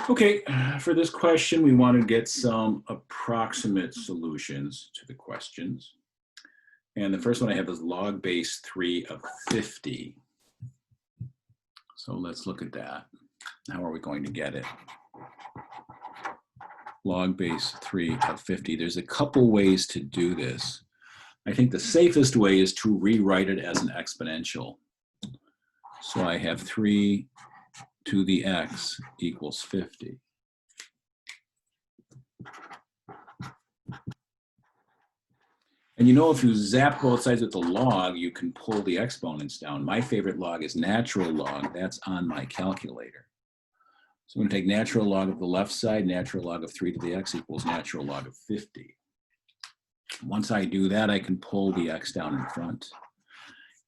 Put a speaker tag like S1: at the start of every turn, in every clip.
S1: Okay, for this question, we want to get some approximate solutions to the questions. And the first one I have is log base 3 of 50. So let's look at that. How are we going to get it? Log base 3 of 50. There's a couple ways to do this. I think the safest way is to rewrite it as an exponential. So I have 3 to the x equals 50. And you know, if you zap both sides with the log, you can pull the exponents down. My favorite log is natural log. That's on my calculator. So I'm going to take natural log of the left side, natural log of 3 to the x equals natural log of 50. Once I do that, I can pull the x down in front.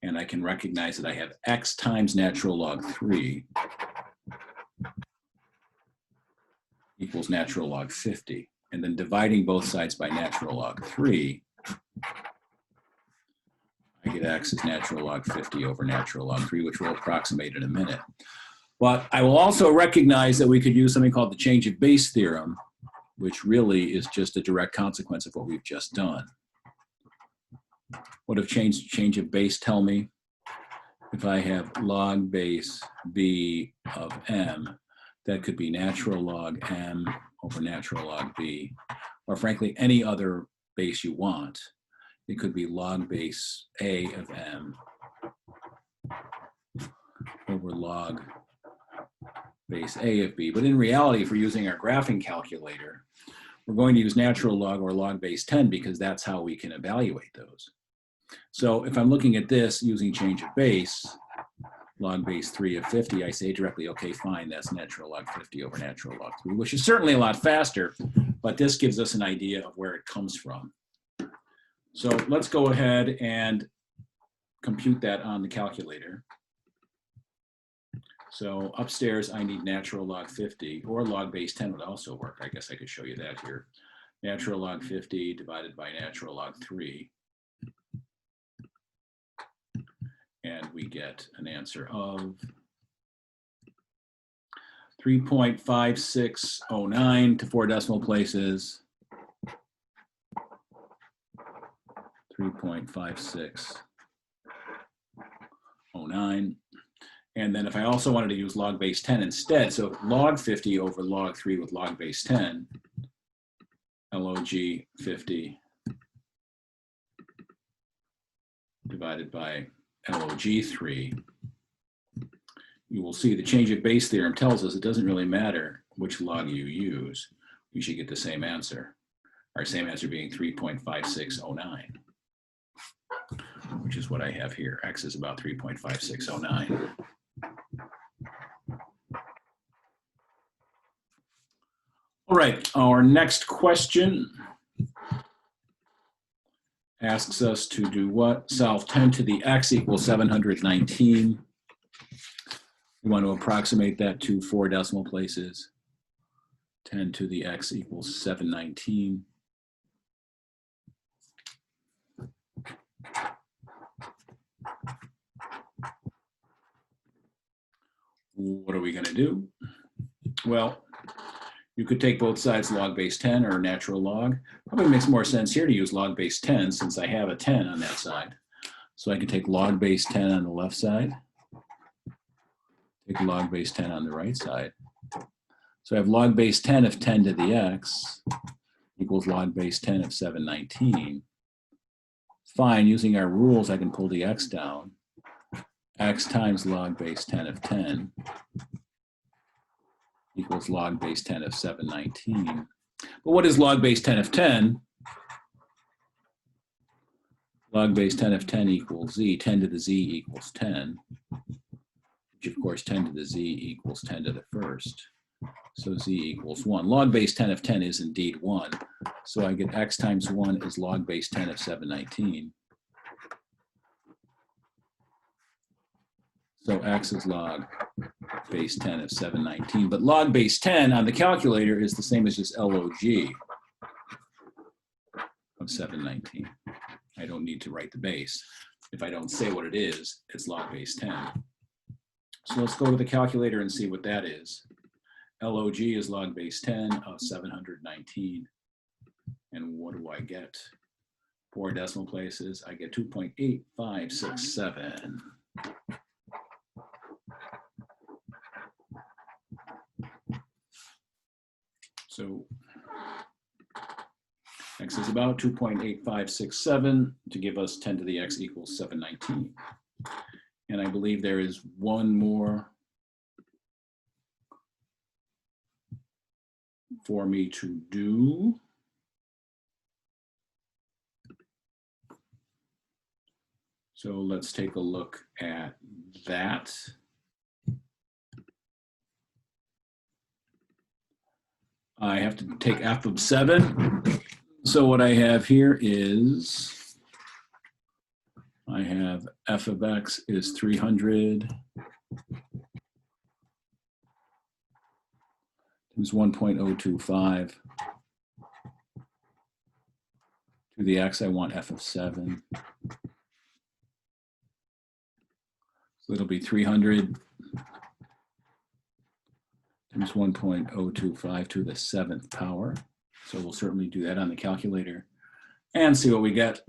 S1: And I can recognize that I have x times natural log 3 equals natural log 50. And then dividing both sides by natural log 3, I get x is natural log 50 over natural log 3, which we'll approximate in a minute. But I will also recognize that we could use something called the change of base theorem, which really is just a direct consequence of what we've just done. What does change of base tell me? If I have log base b of m, that could be natural log m over natural log b, or frankly, any other base you want. It could be log base a of m over log base a of b. But in reality, if we're using our graphing calculator, we're going to use natural log or log base 10 because that's how we can evaluate those. So if I'm looking at this using change of base, log base 3 of 50, I say directly, okay, fine, that's natural log 50 over natural log 3, which is certainly a lot faster, but this gives us an idea of where it comes from. So let's go ahead and compute that on the calculator. So upstairs, I need natural log 50, or log base 10 would also work. I guess I could show you that here. Natural log 50 divided by natural log 3. And we get an answer of 3.5609 to 4 decimal places. 3.5609. And then if I also wanted to use log base 10 instead, so log 50 over log 3 with log base 10, log 50 divided by log 3, you will see the change of base theorem tells us it doesn't really matter which log you use. We should get the same answer. Our same answer being 3.5609, which is what I have here. X is about 3.5609. All right, our next question asks us to do what? Solve 10 to the x equals 719. We want to approximate that to 4 decimal places. 10 to the x equals 719. What are we going to do? Well, you could take both sides log base 10 or natural log. Probably makes more sense here to use log base 10 since I have a 10 on that side. So I can take log base 10 on the left side, take log base 10 on the right side. So I have log base 10 of 10 to the x equals log base 10 of 719. Fine, using our rules, I can pull the x down. X times log base 10 of 10 equals log base 10 of 719. But what is log base 10 of 10? Log base 10 of 10 equals z. 10 to the z equals 10, which of course 10 to the z equals 10 to the first. So z equals 1. Log base 10 of 10 is indeed 1. So I get x times 1 is log base 10 of 719. So x is log base 10 of 719. But log base 10 on the calculator is the same as just log of 719. I don't need to write the base. If I don't say what it is, it's log base 10. So let's go to the calculator and see what that is. log is log base 10 of 719. And what do I get? 4 decimal places, I get 2.8567. So x is about 2.8567 to give us 10 to the x equals 719. And I believe there is one more for me to do. So let's take a look at that. I have to take f of 7. So what I have here is, I have f of x is 300 times 1.025. To the x, I want f of 7. So it'll be 300 times 1.025 to the 7th power. So we'll certainly do that on the calculator and see what we get.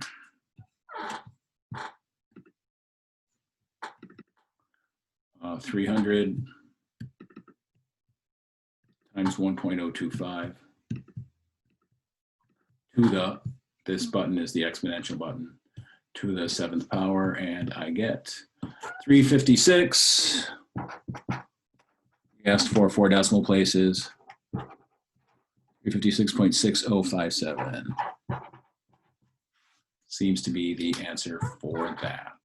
S1: Uh, 300 times 1.025 to the, this button is the exponential button, to the 7th power, and I get 356. We asked for 4 decimal places. 356.6057 seems to be the answer for that.